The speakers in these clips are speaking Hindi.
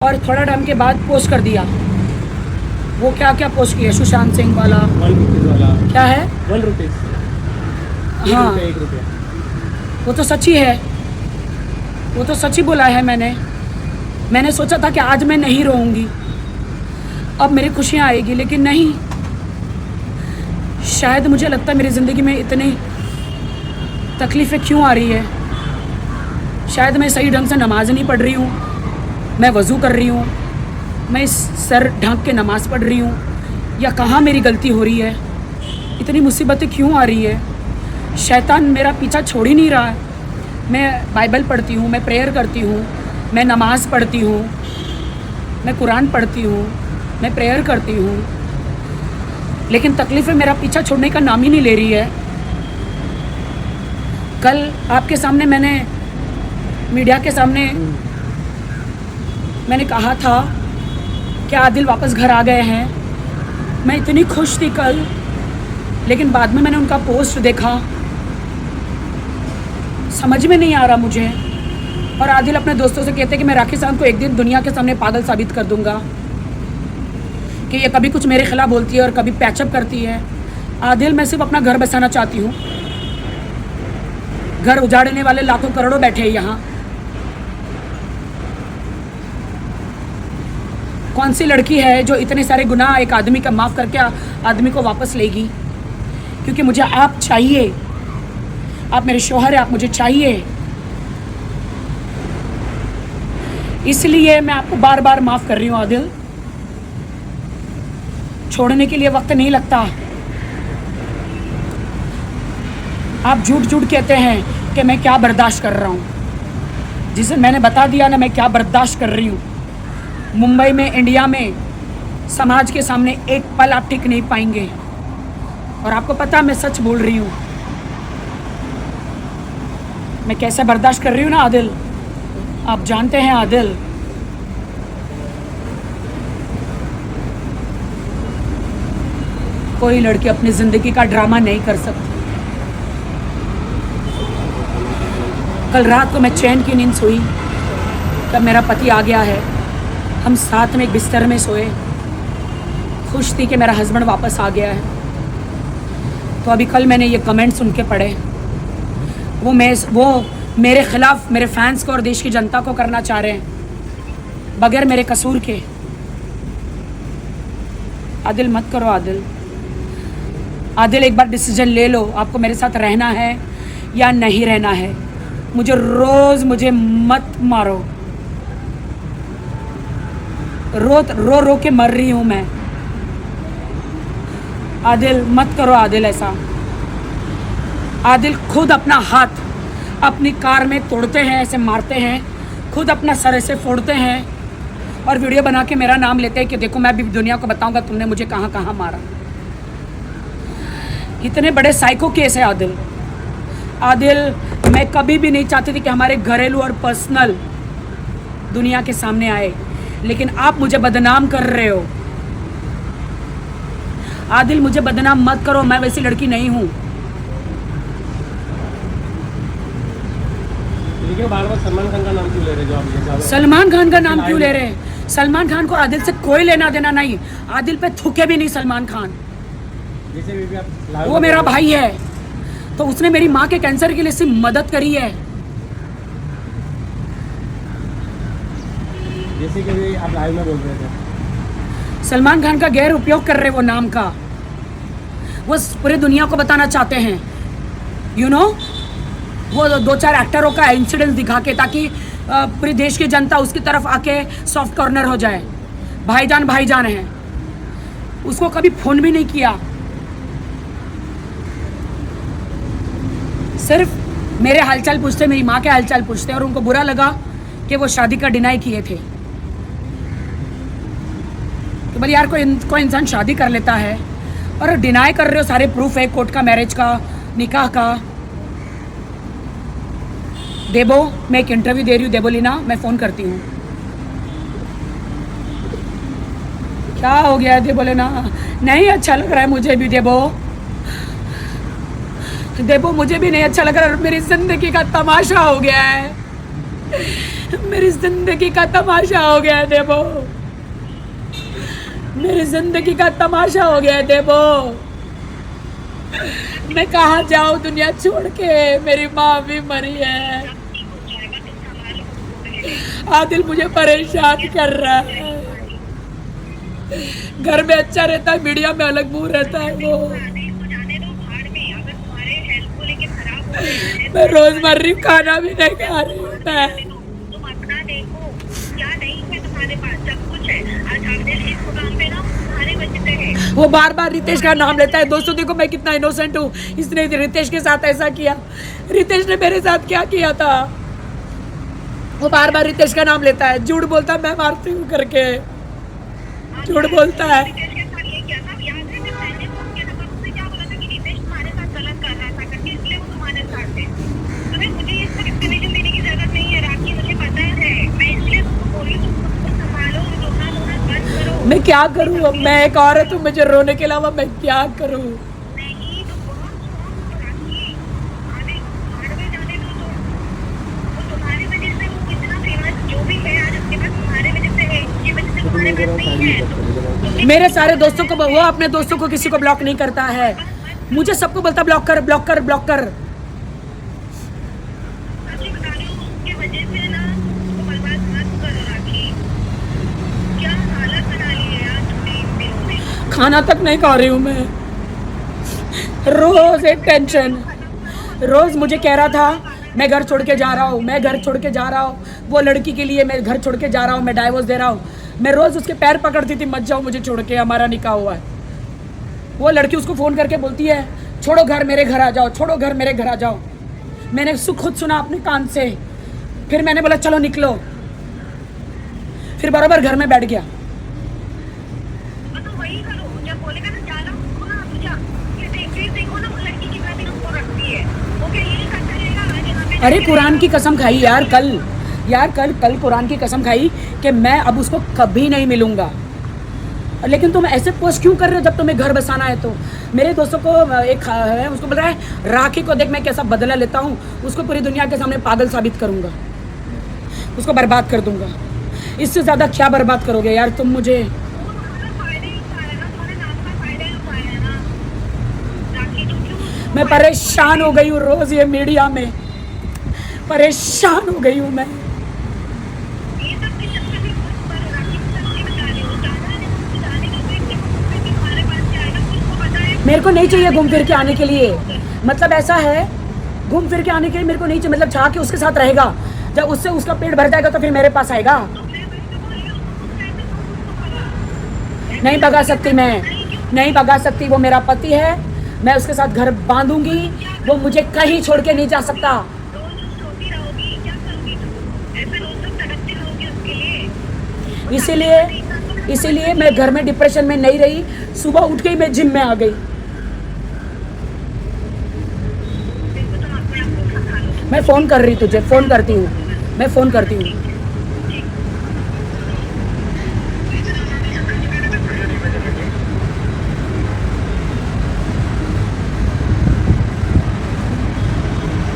और थोड़ा टाइम के बाद पोस्ट कर दिया। वो क्या क्या पोस्ट किया? सुशांत सिंह वाला, 1 रुपीज़ वाला, क्या है? 1 रुपीज़, हाँ, 1 रुपया। वो तो सच ही है, वो तो सच ही बोला है मैंने सोचा था कि आज मैं नहीं रोऊंगी, अब मेरी खुशियाँ आएगी, लेकिन नहीं। शायद मुझे लगता है मेरी ज़िंदगी में इतनी तकलीफ़ें क्यों आ रही है। शायद मैं सही ढंग से नमाज़ नहीं पढ़ रही हूँ, मैं वज़ू कर रही हूँ, मैं इस सर ढक के नमाज़ पढ़ रही हूँ, या कहाँ मेरी गलती हो रही है। इतनी मुसीबतें क्यों आ रही है? शैतान मेरा पीछा छोड़ ही नहीं रहा है। मैं बाइबल पढ़ती हूँ, मैं प्रेयर करती हूँ, मैं नमाज़ पढ़ती हूँ, मैं कुरान पढ़ती हूँ, मैं प्रेयर करती हूँ, लेकिन तकलीफ़ें मेरा पीछा छोड़ने का नाम ही नहीं ले रही है। कल आपके सामने मैंने मीडिया के सामने मैंने कहा था कि आदिल वापस घर आ गए हैं। मैं इतनी खुश थी कल, लेकिन बाद में मैंने उनका पोस्ट देखा, समझ में नहीं आ रहा मुझे। और आदिल अपने दोस्तों से कहते कि मैं राखी साहब को एक दिन दुनिया के सामने पागल साबित कर दूंगा कि ये कभी कुछ मेरे खिलाफ बोलती है और कभी पैचअप करती है। आदिल, मैं सिर्फ अपना घर बसाना चाहती हूँ। घर उजाड़ने वाले लाखों करोड़ों बैठे हैं यहाँ। कौन सी लड़की है जो इतने सारे गुनाह एक आदमी का माफ़ करके आदमी को वापस लेगी? क्योंकि मुझे आप चाहिए, आप मेरे शौहर हैं, आप मुझे चाहिए, इसलिए मैं आपको बार बार माफ़ कर रही हूँ। आदिल, छोड़ने के लिए वक्त नहीं लगता। आप झूठ झूठ कहते हैं कि मैं क्या बर्दाश्त कर रहा हूँ, जिसे मैंने बता दिया ना मैं क्या बर्दाश्त कर रही हूँ। मुंबई में, इंडिया में, समाज के सामने एक पल आप टिक नहीं पाएंगे। और आपको पता है मैं सच बोल रही हूँ। मैं कैसे बर्दाश्त कर रही हूँ ना आदिल, आप जानते हैं। आदिल, कोई लड़की अपनी ज़िंदगी का ड्रामा नहीं कर सकती। कल रात को मैं चैन की नींद सोई तब मेरा पति आ गया है। हम साथ में एक बिस्तर में सोए, खुश थी कि मेरा हस्बैंड वापस आ गया है। तो अभी कल मैंने ये कमेंट सुन के पढ़े, वो मेरे ख़िलाफ़ मेरे फैंस को और देश की जनता को करना चाह रहे हैं बगैर मेरे कसूर के। आदिल, मत करो आदिल। आदिल, एक बार डिसीजन ले लो, आपको मेरे साथ रहना है या नहीं रहना है। मुझे मत मारो। रो रो के मर रही हूँ मैं। आदिल, मत करो आदिल ऐसा। आदिल खुद अपना हाथ अपनी कार में तोड़ते हैं, ऐसे मारते हैं, खुद अपना सर ऐसे फोड़ते हैं और वीडियो बना के मेरा नाम लेते हैं कि देखो मैं भी दुनिया को बताऊंगा तुमने मुझे कहाँ कहाँ मारा। इतने बड़े साइको केस है आदिल। आदिल, मैं कभी भी नहीं चाहती थी कि हमारे घरेलू और पर्सनल दुनिया के सामने आए, लेकिन आप मुझे बदनाम कर रहे हो। आदिल, मुझे बदनाम मत करो, मैं वैसी लड़की नहीं हूँ। बार बार सलमान खान का नाम क्यों ले रहे हो? सलमान खान का नाम क्यों ले रहे हैं? सलमान खान को आदिल से कोई लेना देना नहीं। आदिल पे थूके भी नहीं सलमान खान। वो मेरा भाई है, तो उसने मेरी माँ के कैंसर के लिए सिर्फ मदद करी है। जैसे कि आप लाइव में बोल रहे थे, सलमान खान का गैर उपयोग कर रहे वो नाम का। वो पूरे दुनिया को बताना चाहते हैं, यू नो, वो 2-4 एक्टरों का इंसिडेंस दिखा के, ताकि पूरे देश की जनता उसकी तरफ आके सॉफ्ट कॉर्नर हो जाए। भाईजान है। उसको कभी फ़ोन भी नहीं किया, सिर्फ मेरे हालचाल पूछते, मेरी माँ के हालचाल पूछते, और उनको बुरा लगा कि वो शादी का डिनाई किए थे। तो बोले यार, कोई इंसान शादी कर लेता है और डिनाई कर रहे हो, सारे प्रूफ है, कोर्ट का, मैरिज का, निकाह का। देबो, मैं एक इंटरव्यू दे रही हूँ, देबोलीना, मैं फ़ोन करती हूँ। क्या हो गया है देबोलीना? नहीं अच्छा लग रहा है मुझे भी देबो, मुझे भी नहीं अच्छा लग रहा है। मेरी ज़िंदगी का तमाशा हो गया है। मेरी जिंदगी का तमाशा हो गया है देवो, मेरी जिंदगी का तमाशा हो गया है देवो। मैं कहाँ जाऊँ दुनिया छोड़ के, मेरी माँ भी मरी है। आदिल मुझे परेशान कर रहा है। घर में अच्छा रहता है, मीडिया में अलग मुंह रहता है वो। मैं रोज मर रही हूँ, खाना भी नहीं खा रही हूँ मैं। तुम अपना देखो, क्या नहीं है तुम्हारे पास, सब कुछ है। आज आदिल इस मुकाम पे ना तुम्हारे वजह से है। वो बार बार रितेश का नाम लेता है। दोस्तों देखो मैं कितना इनोसेंट हूँ, इसने रितेश के साथ ऐसा किया। रितेश ने मेरे साथ क्या किया था? वो बार बार रितेश का नाम लेता है, झूठ बोलता है मैं मारती हूँ करके, झूठ बोलता है। रितेश के साथ ये किया था, याद है जब मैंने फोन किया था तब उसने क्या बोला था कि रितेश तुम्हारे साथ गलत कर रहा था करके, इसलिए वो तुम्हारे साथ है। तुम्हें मुझे इसका एक्सप्लेनेशन देने की जरूरत नहीं है राखी, मुझे पता है। मैं इसलिए तुमको बोल रही हूँ तुम खुद को संभालो, रोना धोना बंद करो। मैं क्या करूँ अब? मैं एक औरत हूँ, मुझे रोने के अलावा मैं क्या करूँ? नहीं तो बहुत शौक राखी, आगे भाड़ में जाने दो। तो तुम्हारी वजह से वो इतना फेमस जो भी है आज उसके पास तुम्हारे वजह से है, ये वजह से तुम्हारे पास नहीं है। मेरे सारे दोस्तों को, वो अपने दोस्तों को किसी को ब्लॉक नहीं करता है, मुझे सबको बोलता ब्लॉक कर ब्लॉक कर ब्लॉक कर। सच्ची बता रही हूँ, उसकी वजह से ना उसको बर्बाद मत करो राखी। क्या हालत बना ली है यार तुमने इन दिनों में। खाना तक नहीं खा रही हूँ मैं, रोज एक टेंशन। रोज मुझे कह रहा था मैं घर छोड़ के जा रहा हूँ, मैं घर छोड़ के जा रहा हूँ, वो लड़की के लिए मैं घर छोड़ के जा रहा हूँ, मैं डाइवोर्स दे रहा हूँ। मैं रोज उसके पैर पकड़ती थी, मत जाओ मुझे छोड़ के, हमारा निकाह हुआ है। वो लड़की उसको फ़ोन करके बोलती है छोड़ो घर, मेरे घर आ जाओ, छोड़ो घर, मेरे घर आ जाओ। मैंने खुद सुना अपने कान से, फिर मैंने बोला चलो निकलो, फिर बराबर घर में बैठ गया। तो वही करो, जब बोलेगा ना जाना उसको ना आप जा, फिर देखो ना वो लड़की कितना दिन उसको रखती है, वो क्या यही करता रहेगा आज यहाँ पे। अरे कुरान की कसम खाई यार, कल कुरान की कसम खाई कि मैं अब उसको कभी नहीं मिलूंगा। लेकिन तुम ऐसे पोस्ट क्यों कर रहे हो जब तुम्हें घर बसाना है तो? मेरे दोस्तों को एक है, उसको बोल रहा है राखी को देख मैं कैसा बदला लेता हूँ, उसको पूरी दुनिया के सामने पागल साबित करूँगा, उसको बर्बाद कर दूंगा। इससे ज़्यादा क्या बर्बाद करोगे यार तुम मुझे? मैं परेशान हो गई हूँ, रोज़ ये मीडिया में परेशान हो गई हूँ मैं। मेरे को नहीं चाहिए घूम फिर के आने के लिए, मतलब ऐसा है घूम फिर के आने के लिए मेरे को नहीं चाहिए, मतलब चाह के उसके साथ रहेगा, जब उससे उसका पेट भर जाएगा तो फिर मेरे पास आएगा। नहीं भगा सकती, मैं नहीं भगा सकती, वो मेरा पति है, मैं उसके साथ घर बांधूंगी, वो मुझे कहीं छोड़ के नहीं जा सकता। इसीलिए मैं घर में डिप्रेशन में नहीं रही, सुबह उठ के ही मैं जिम में आ गई। मैं फ़ोन कर रही तुझे, फ़ोन करती हूँ, मैं फ़ोन करती हूँ।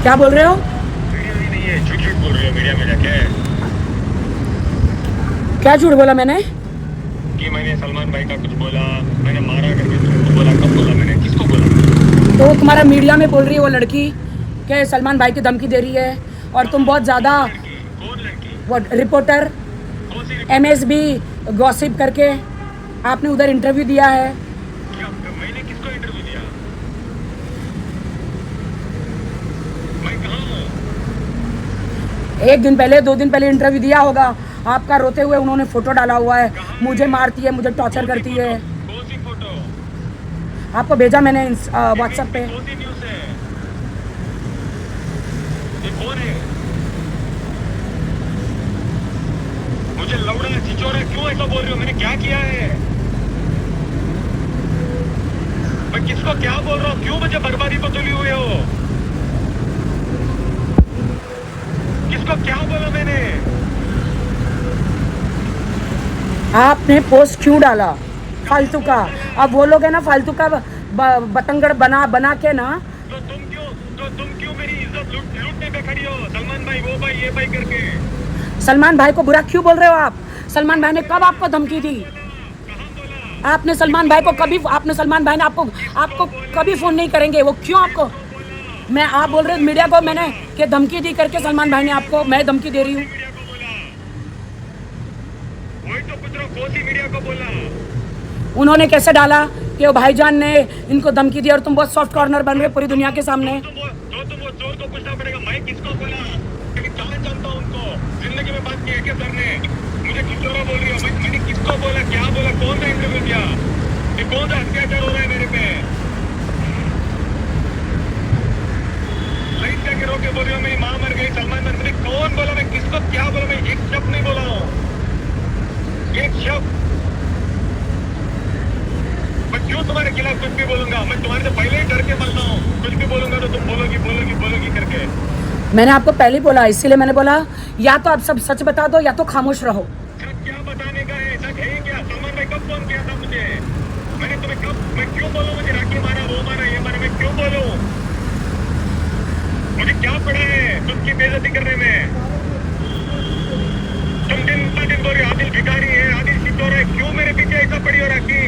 क्या बोल रहे हो? वीडियो ही नहीं है, झूठ झूठ बोल रही हो मीडिया में जाके क्या झूठ बोला मैंने? कि मैंने सलमान भाई का कुछ बोला, मैंने मारा करके तुमको बोला, कब बोला मैंने, किसको बोला? तो तुम्हारा मीडिया में बोल रही है वो लड़की कि सलमान भाई की धमकी दे रही है, और तुम बहुत ज़्यादा कौन लड़की? वो रिपोर्टर कौन सी? MSB गॉसिप करके आपने उधर इंटरव्यू दिया है। क्या मैंने किसको इंटरव्यू दिया? मैं कहाँ हूँ? 1 दिन पहले 2 दिन पहले इंटरव्यू दिया होगा आपका, रोते हुए उन्होंने फोटो डाला हुआ है, मुझे मारती है, मुझे टॉर्चर करती है। कौन सी फोटो? आपको भेजा मैंने व्हाट्सएप पे। कौन सी न्यूज़ है? ये कौन है? मुझे लौड़ा चिचोरा क्यों ऐसा बोल रही हो? मैंने क्या किया है? मैं किसको क्या बोल रहा हूँ? क्यों मुझे बर्बादी को तुली हुए हो? किसको क्या बोला मैंने? आपने पोस्ट क्यों डाला फालतू का? अब वो लोग है ना फालतू का बतंगड़ बना के ना, तो तुम क्यों मेरी इज्जत लूटने पे खड़ी हो? सलमान भाई, वो भाई, ये भाई करके। सलमान भाई को बुरा क्यों बोल रहे हो आप? सलमान भाई ने कब आपको धमकी दी? आपने सलमान भाई ने आपको कभी फोन नहीं करेंगे, वो क्यों आपको? मैं आप बोल रहे हो मीडिया को मैंने कि धमकी दी करके सलमान भाई ने आपको, मैं धमकी दे रही हूँ। मीडिया को बोला, वही तो कुछ कौन सी मीडिया को बोला? उन्होंने कैसे डाला कि वो भाईजान ने इनको धमकी दी और तुम बहुत सॉफ्ट कॉर्नर बन रहे हो पूरी दुनिया के सामने। तुम वो चोर को पूछना पड़ेगा, मैं किसको बोला? क्योंकि कहाँ जानता हूँ उनको, जिंदगी में बात की है क्या सर ने? मुझे किस तरह बोल रही हो? मैंने किसको बोला, क्या बोला, कौन सा इंटरव्यू दिया, कि कौन सा अत्याचार हो रहा है मेरे पे? लाइन जाके रोके बोल रही हो मेरी माँ मर गई, सलमान मर, मुझे कौन बोला, मैं किसको क्या बोला? मैं एक शब्द नहीं बोला हूँ, एक शब्द। मैं क्यों तुम्हारे खिलाफ कुछ भी बोलूंगा? मैं तुम्हारे से पहले ही डर के मरता हूँ, कुछ भी बोलूंगा तो तुम बोलोगी करके। मैंने आपको पहले ही बोला, इसीलिए मैंने बोला या तो आप सब सच बता दो या तो खामोश रहो। सच क्या बताने का है? सच है ही क्या? सलमान भाई कब फोन किया था मुझे? मैंने तुम्हें कब, मैं क्यों बोलूं मुझे राखी मारा, वो मारा, ये मारा, मैं क्यों बोलूं? मुझे क्या पड़ा है तुमकी बेइज्जती करने में? तुम दिन बोल रही आदिल भिखारी है, आदिल सितोरा है, क्यों मेरे पीछे ऐसा पड़ी हो राखी?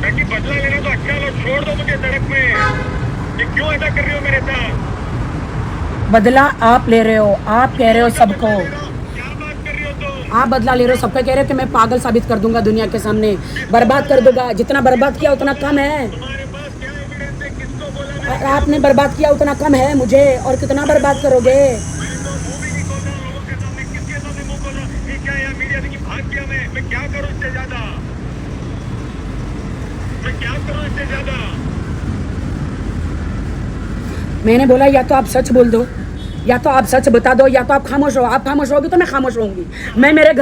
राखी बदला लेना तो अच्छा लो, छोड़ दो मुझे सड़क में, ये क्यों ऐसा कर रही हो मेरे साथ? बदला आप ले रहे हो, आप कह रहे हो सबको, क्या बात कर रही हो तुम? आप बदला ले रहे हो सबको, कह रहे हो कि मैं पागल साबित कर दूंगा दुनिया के सामने, बर्बाद कर दूंगा, जितना बर्बाद किया उतना कम है। तुम्हारे पास क्या एविडेंस है? किसको बोला? और आपने बर्बाद किया उतना कम है मुझे, और कितना बर्बाद करोगे? मैंने तो मुंह भी नहीं खोला लोगों के सामने, किसके सामने मुंह खोला? ये क्या यार मीडिया से कि भाग गया मैं क्या करूं इससे ज्यादा? मैं क्या करूं इससे ज्यादा? मैंने बोला या तो आप सच बोल दो, या तो आप सच बता दो, या तो आप खामोश रहो। आप खामोश रहोगी तो मैं खामोश रहूंगी। मैं मेरा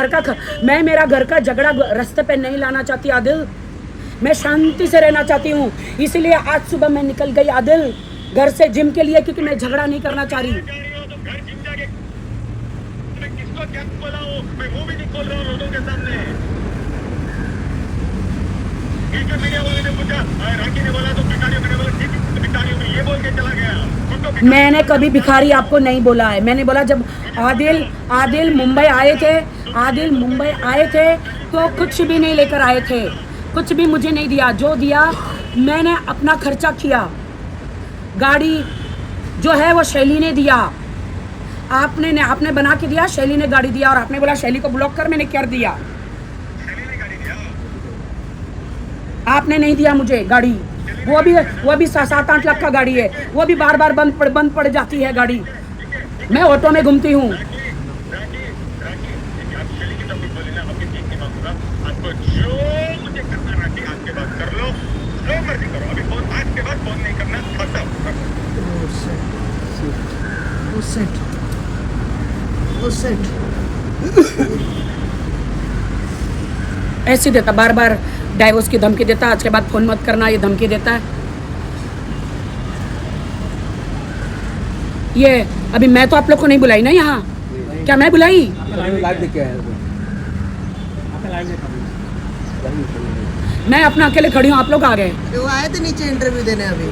घर का झगड़ा रास्ते पे नहीं लाना चाहती आदिल, मैं शांति से रहना चाहती हूँ। इसीलिए आज सुबह मैं निकल गई आदिल घर से जिम के लिए, क्योंकि मैं झगड़ा नहीं करना चाह रही। जा रही हो तो घर जिम जाके मैं किसको क्या बोला हूं? मैं मुंह भी नहीं खोल रहा हूं लोगों के सामने। नीचे मीडिया वाले ने पूछा, राखी ने बोला तो भिखारियों, मैंने बोला ठीक है भिखारियों में ये बोल के चला गया। खुद तो मैंने कभी भिखारी आपको नहीं बोला है। मैंने बोला जब आदिल मुंबई आए थे तो कुछ भी नहीं लेकर आए थे, कुछ भी मुझे नहीं दिया। जो दिया मैंने अपना खर्चा किया। गाड़ी जो है वो शैली ने दिया, आपने बना के दिया, शैली ने गाड़ी दिया, और आपने बोला शैली को ब्लॉक कर, मैंने कर दिया। आपने नहीं दिया मुझे गाड़ी, वो भी 7-8 लाख का गाड़ी है, वो भी बार बार बंद पड़ जाती है गाड़ी। मैं ऑटो में घूमती हूँ। आपको जो मुझे करना राखी आज के बाद कर लो, जो मर्जी करो, अभी फोन आज के बाद फोन नहीं करना, खत्म। ऐसे देता, बार बार डाइवोर्स की धमकी देता, आज के बाद फोन मत करना ये धमकी देता है। ये अभी मैं तो आप लोग को नहीं बुलाई ना यहाँ, क्या मैं बुलाई? लाइव देख के आया था। मैं अपना अकेले खड़ी हूँ, आप लोग आ गए। वो आए थे नीचे इंटरव्यू देने अभी।